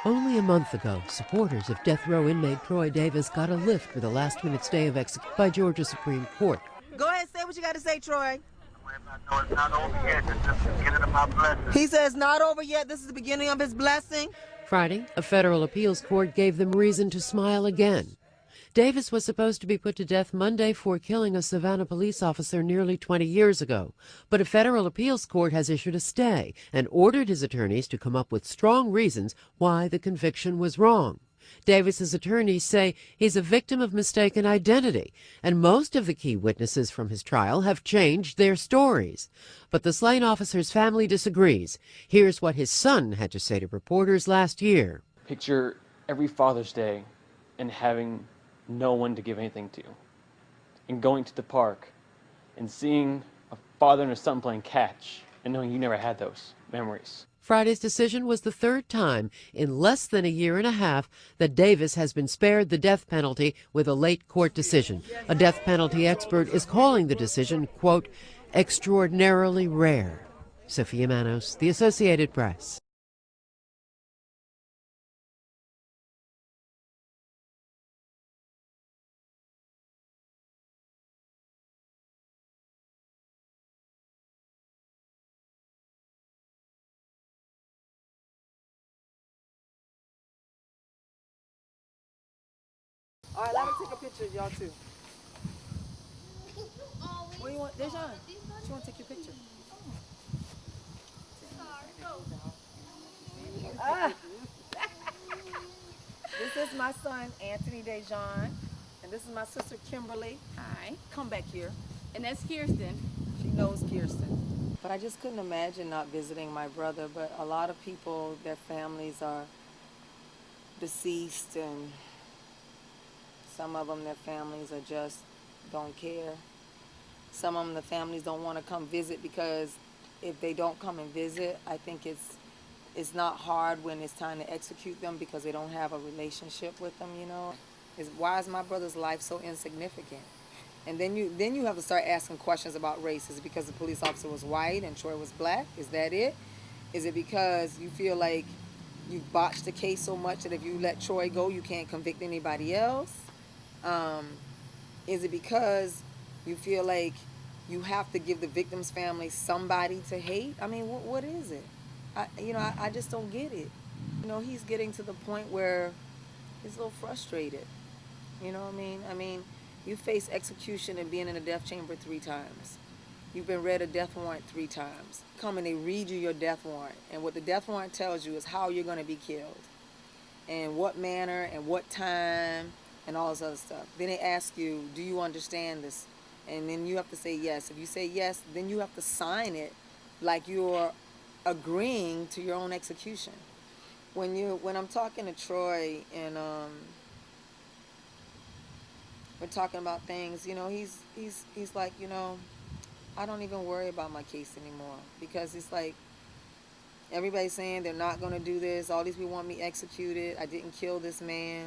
Only a month ago, supporters of death row inmate Troy Davis got a lift with a last-minute stay of execution by Georgia Supreme Court. Go ahead, say what you got to say, Troy. No, it's not over yet. This is the beginning of my blessing. He says not over yet. This is the beginning of his blessing. Friday, a federal appeals court gave them reason to smile again. Davis was supposed to be put to death Monday for killing a Savannah police officer nearly 20 years ago. But a federal appeals court has issued a stay and ordered his attorneys to come up with strong reasons why the conviction was wrong. Davis's attorneys say he's a victim of mistaken identity, and most of the key witnesses from his trial have changed their stories. But the slain officer's family disagrees. Here's what his son had to say to reporters last year. Picture every Father's Day and having no one to give anything to, and going to the park and seeing a father and a son playing catch and knowing you never had those memories. Friday's decision was the third time in less than a year and a half that Davis has been spared the death penalty with a late court decision. A death penalty expert is calling the decision, quote, extraordinarily rare. Sophia Manos, The Associated Press. All right, let me take a picture of y'all too. What do you want? Dejan, she want to take your picture. This is my son, Anthony Dejan, and this is my sister, Kimberly. Hi. Come back here. And that's Kirsten. She knows Kirsten. But I just couldn't imagine not visiting my brother, but a lot of people, their families are deceased, and some of them, their families are just don't care. Some of them, the families don't want to come visit because if they don't come and visit, I think it's not hard when it's time to execute them because they don't have a relationship with them, you know. Why is my brother's life so insignificant? And then you have to start asking questions about race. Is it because the police officer was white and Troy was black? Is that it? Is it because you feel like you've botched the case so much that if you let Troy go, you can't convict anybody else? Is it because you feel like you have to give the victim's family somebody to hate? I mean, what is it? I just don't get it. You know, he's getting to the point where he's a little frustrated. You know what I mean? You face execution and being in a death chamber 3 times. You've been read a death warrant 3 times. Come and they read you your death warrant. And what the death warrant tells you is how you're going to be killed. And what manner and what time and all this other stuff. Then they ask you, do you understand this? And then you have to say yes. If you say yes, then you have to sign it like you're agreeing to your own execution. When I'm talking to Troy and we're talking about things, you know, he's like, you know, I don't even worry about my case anymore because it's like everybody's saying they're not going to do this. All these people want me executed. I didn't kill this man.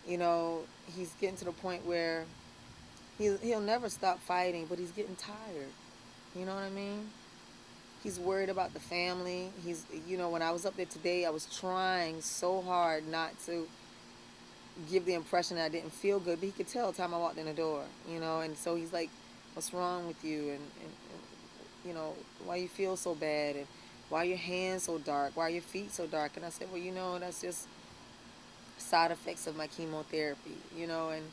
You know, he's getting to the point where he'll never stop fighting, but he's getting tired. You know what I mean? He's worried about the family. You know, when I was up there today, I was trying so hard not to give the impression that I didn't feel good, but he could tell the time I walked in the door, you know, and so he's like, what's wrong with you? And you know, why you feel so bad? And why are your hands so dark? Why are your feet so dark? And I said, well, you know, that's just side effects of my chemotherapy, you know, and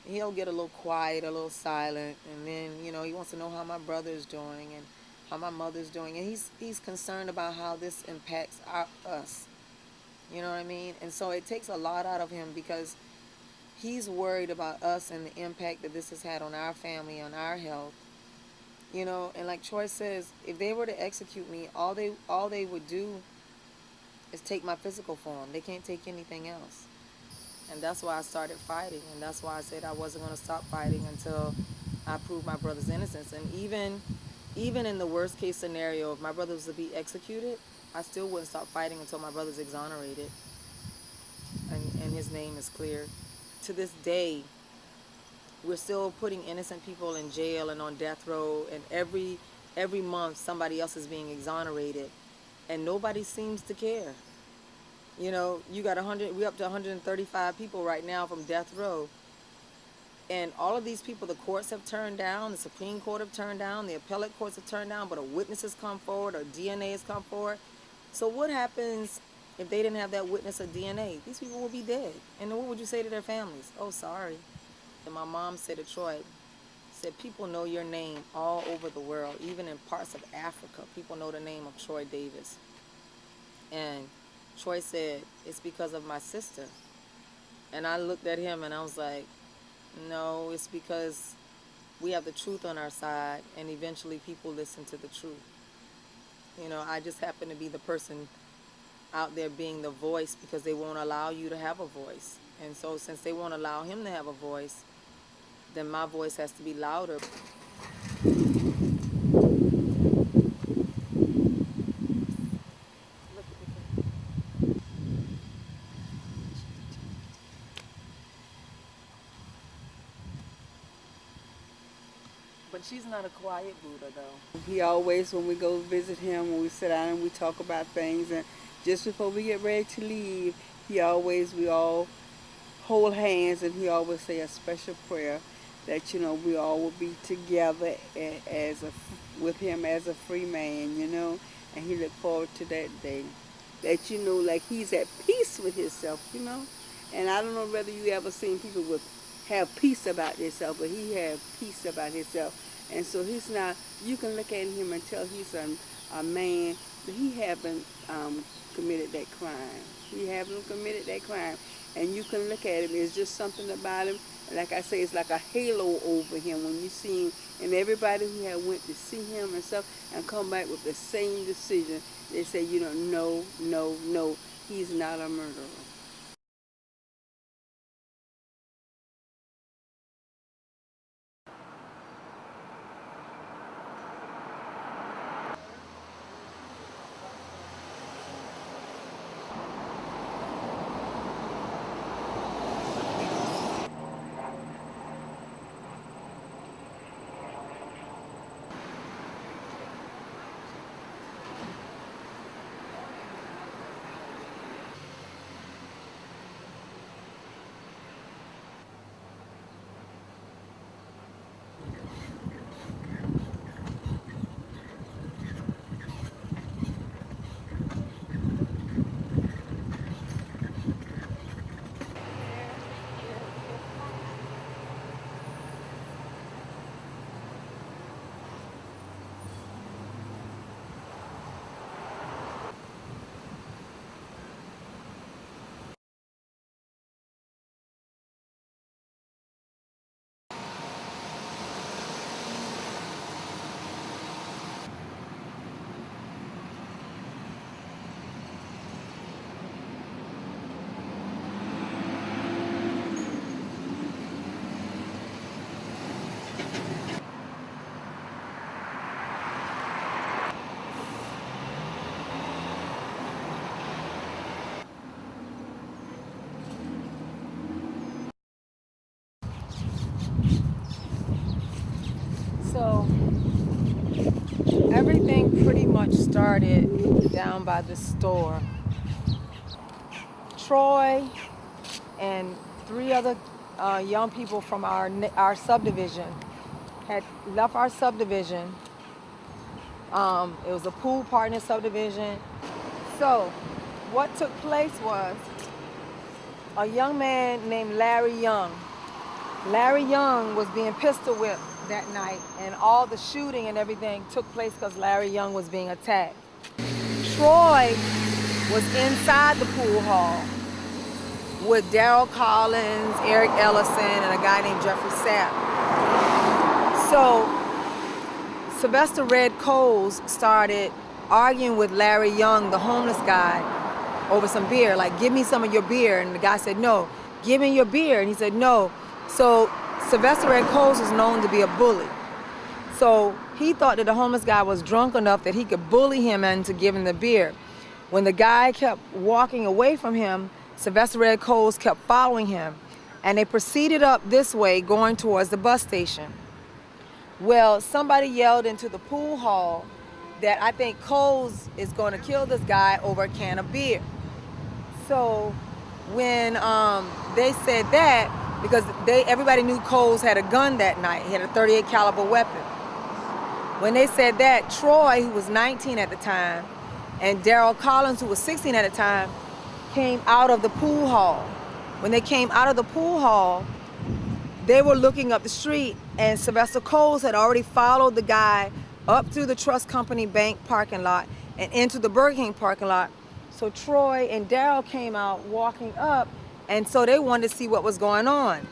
he'll get a little quiet, a little silent, and then, you know, he wants to know how my brother's doing and how my mother's doing, and he's concerned about how this impacts us, you know what I mean? And so it takes a lot out of him because he's worried about us and the impact that this has had on our family, on our health, you know. And like Troy says, if they were to execute me, all they would do is take my physical form. They can't take anything else. And that's why I started fighting, and that's why I said I wasn't going to stop fighting until I proved my brother's innocence. And even in the worst case scenario, if my brother was to be executed, I still wouldn't stop fighting until my brother's exonerated and his name is clear. To this day, we're still putting innocent people in jail and on death row, and every month somebody else is being exonerated. and nobody seems to care. You know, you got we up to 135 people right now from death row. And all of these people, the courts have turned down, the Supreme Court have turned down, the appellate courts have turned down, but a witness has come forward or DNA has come forward. So what happens if they didn't have that witness or DNA? These people will be dead. And then what would you say to their families? Oh, sorry. And my mom said to Troy, said, people know your name all over the world, even in parts of Africa. People know the name of Troy Davis. And Troy said, it's because of my sister. And I looked at him and I was like, no, it's because we have the truth on our side, and eventually people listen to the truth. You know, I just happen to be the person out there being the voice because they won't allow you to have a voice. And so since they won't allow him to have a voice, then my voice has to be louder. But she's not a quiet Buddha, though. He always, when we go visit him, when we sit down and we talk about things, and just before we get ready to leave, we all hold hands, and he always say a special prayer that, you know, we all will be together with him as a free man, you know, and he look forward to that day. That, you know, like he's at peace with himself, you know. And I don't know whether you ever seen people have peace about themselves, but he have peace about himself. And so he's not, you can look at him and tell he's a man, but he haven't committed that crime. He haven't committed that crime. And you can look at him, it's just something about him. Like I say, it's like a halo over him when you see him. And everybody who had went to see him and stuff and come back with the same decision, they say, you know, no, no, no, he's not a murderer. So everything pretty much started down by the store. Troy and 3 other young people from our subdivision had left our subdivision. It was a pool partner subdivision. So what took place was a young man named Larry Young. Larry Young was being pistol whipped that night, and all the shooting and everything took place because Larry Young was being attacked. Troy was inside the pool hall with Daryl Collins, Eric Ellison, and a guy named Jeffrey Sapp. So Sylvester Red Coles started arguing with Larry Young, the homeless guy, over some beer, like, give me some of your beer. And the guy said, no, give me your beer. And he said, no. So Sylvester Red Coles was known to be a bully. So he thought that the homeless guy was drunk enough that he could bully him into giving the beer. When the guy kept walking away from him, Sylvester Red Coles kept following him. And they proceeded up this way, going towards the bus station. Well, somebody yelled into the pool hall that I think Coles is going to kill this guy over a can of beer. So when they said that, because everybody knew Coles had a gun that night. He had a .38 caliber weapon. When they said that, Troy, who was 19 at the time, and Darrell Collins, who was 16 at the time, came out of the pool hall. When they came out of the pool hall, they were looking up the street, and Sylvester Coles had already followed the guy up through the Trust Company Bank parking lot and into the Burger King parking lot. So Troy and Darrell came out walking up, and so they wanted to see what was going on.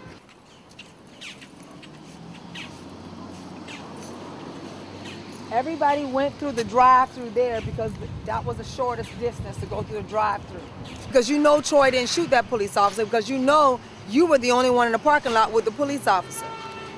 Everybody went through the drive-through there because that was the shortest distance to go through the drive-through. Because you know Troy didn't shoot that police officer, because you know you were the only one in the parking lot with the police officer.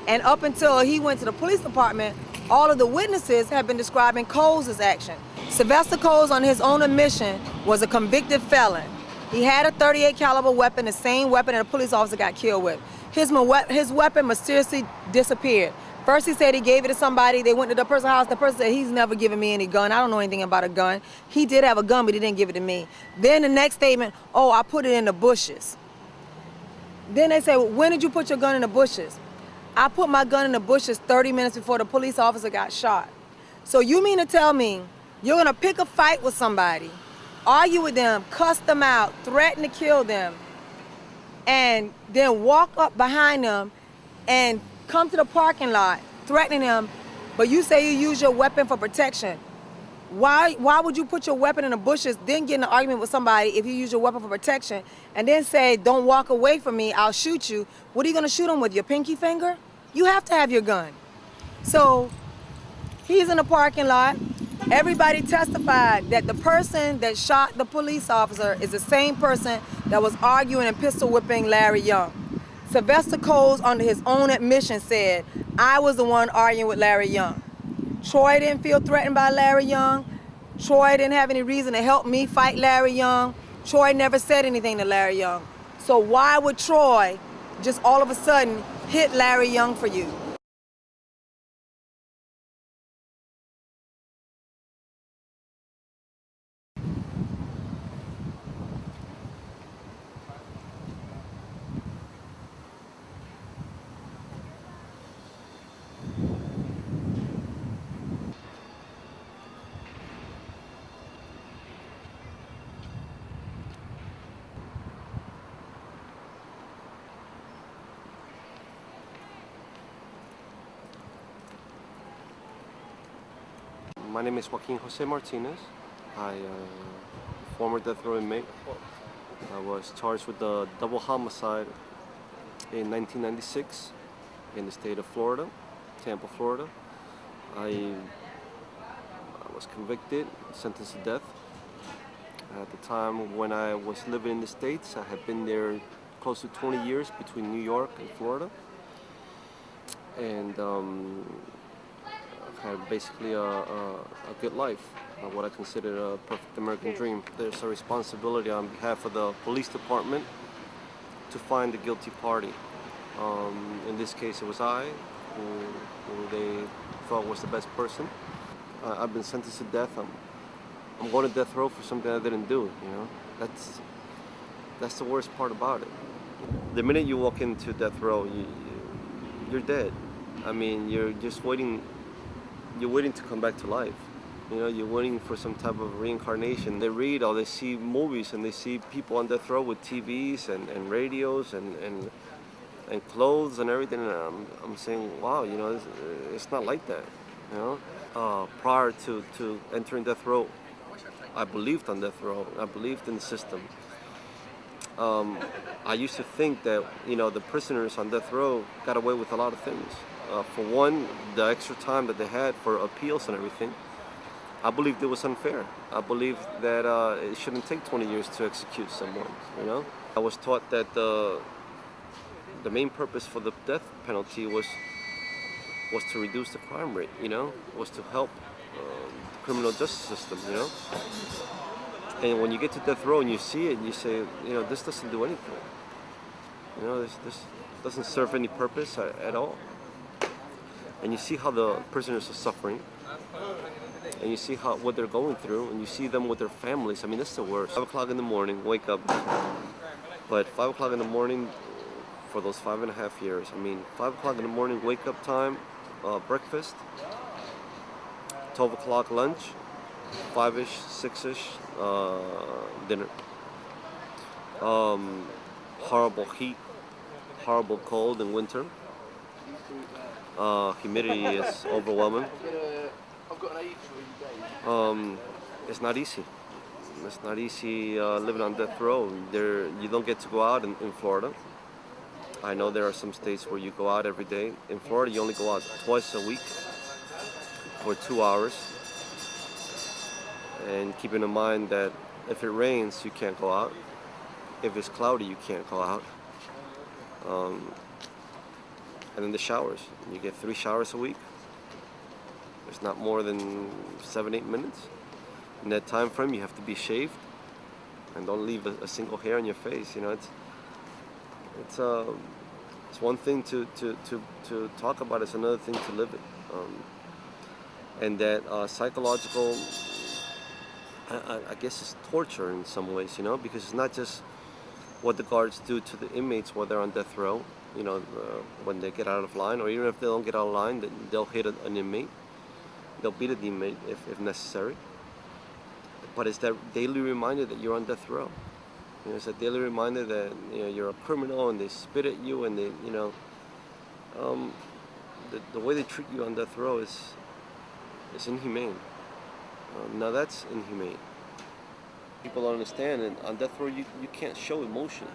And up until he went to the police department, all of the witnesses have been describing Coles' action. Sylvester Coles, on his own admission, was a convicted felon. He had a .38 caliber weapon, the same weapon that a police officer got killed with. His weapon mysteriously disappeared. First he said he gave it to somebody, they went to the person's house, the person said, he's never given me any gun, I don't know anything about a gun. He did have a gun, but he didn't give it to me. Then the next statement, oh, I put it in the bushes. Then they said, well, when did you put your gun in the bushes? I put my gun in the bushes 30 minutes before the police officer got shot. So you mean to tell me you're gonna pick a fight with somebody, argue with them, cuss them out, threaten to kill them, and then walk up behind them and come to the parking lot threatening them, but you say you use your weapon for protection? Why would you put your weapon in the bushes, then get in an argument with somebody if you use your weapon for protection, and then say, don't walk away from me, I'll shoot you? What are you gonna shoot them with, your pinky finger? You have to have your gun. So he's in the parking lot. Everybody testified that the person that shot the police officer is the same person that was arguing and pistol whipping Larry Young. Sylvester Coles, under his own admission, said, I was the one arguing with Larry Young. Troy didn't feel threatened by Larry Young. Troy didn't have any reason to help me fight Larry Young. Troy never said anything to Larry Young. So why would Troy just all of a sudden hit Larry Young for you? My name is Joaquin Jose Martinez. I am a former death row inmate. I was charged with a double homicide in 1996 in the state of Florida, Tampa, Florida. I was convicted, sentenced to death. At the time when I was living in the States, I had been there close to 20 years between New York and Florida. And had basically a good life, what I consider a perfect American dream. There's a responsibility on behalf of the police department to find the guilty party. In this case, it was I, who they thought was the best person. I've been sentenced to death. I'm going to death row for something I didn't do. You know, that's the worst part about it. The minute you walk into death row, you're dead. I mean, you're just waiting. You're waiting to come back to life. You know, you're waiting for some type of reincarnation. They read or they see movies and they see people on death row with TVs and radios and clothes and everything. And I'm saying, wow, you know, it's not like that. You know, prior to entering death row, I believed on death row. I believed in the system. I used to think that, you know, the prisoners on death row got away with a lot of things. For one, the extra time that they had for appeals and everything, I believed it was unfair. I believed that it shouldn't take 20 years to execute someone, you know? I was taught that the main purpose for the death penalty was to reduce the crime rate, you know? Was to help the criminal justice system, you know? And when you get to death row and you see it, you say, you know, this doesn't do anything. You know, this doesn't serve any purpose at all. And you see how the prisoners are suffering. and you see what they're going through, and you see them with their families. I mean, that's the worst. 5 o'clock in the morning, wake up. But 5 o'clock in the morning for those 5.5 years. I mean, 5 o'clock in the morning, wake up time, breakfast, 12 o'clock lunch, 5-ish, 6-ish, dinner. Horrible heat, horrible cold in winter. Humidity is overwhelming. It's not easy. It's not easy living on death row. You don't get to go out in Florida. I know there are some states where you go out every day. In Florida, you only go out twice a week for 2 hours. And keeping in mind that if it rains, you can't go out. If it's cloudy, you can't go out. And then the showers. You get 3 showers a week. It's not more than 7-8 minutes. In that time frame, you have to be shaved and don't leave a single hair on your face. You know, it's one thing to talk about. It's another thing to live it. And that psychological, I guess, it's torture in some ways. You know, because it's not just what the guards do to the inmates while they're on death row. You know, when they get out of line, or even if they don't get out of line, they'll hit an inmate. They'll beat an inmate if necessary. But it's that daily reminder that you're on death row. You know, it's a daily reminder that, you know, you're a criminal, and they spit at you, and they, you know, the way they treat you on death row is inhumane. Now that's inhumane. People don't understand, and on death row you can't show emotion.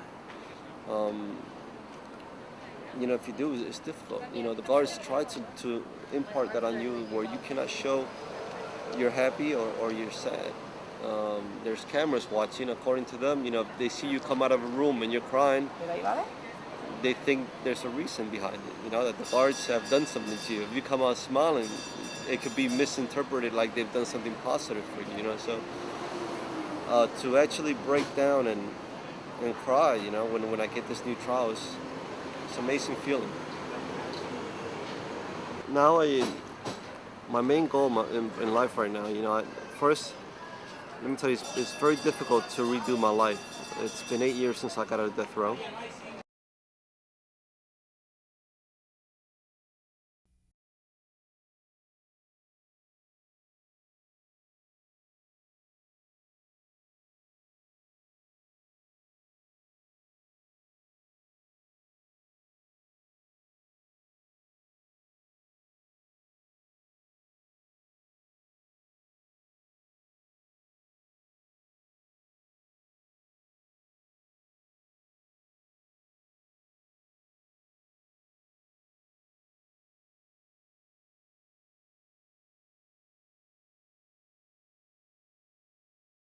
You know, if you do, it's difficult. You know, the guards try to impart that on you, where you cannot show you're happy or you're sad. There's cameras watching. According to them, you know, if they see you come out of a room and you're crying, they think there's a reason behind it. You know, that the guards have done something to you. If you come out smiling, it could be misinterpreted like they've done something positive for you. You know, so to actually break down and cry, you know, when I get this new trial, it's an amazing feeling. Now my main goal in life right now, you know, first, let me tell you, it's very difficult to redo my life. It's been 8 years since I got out of death row.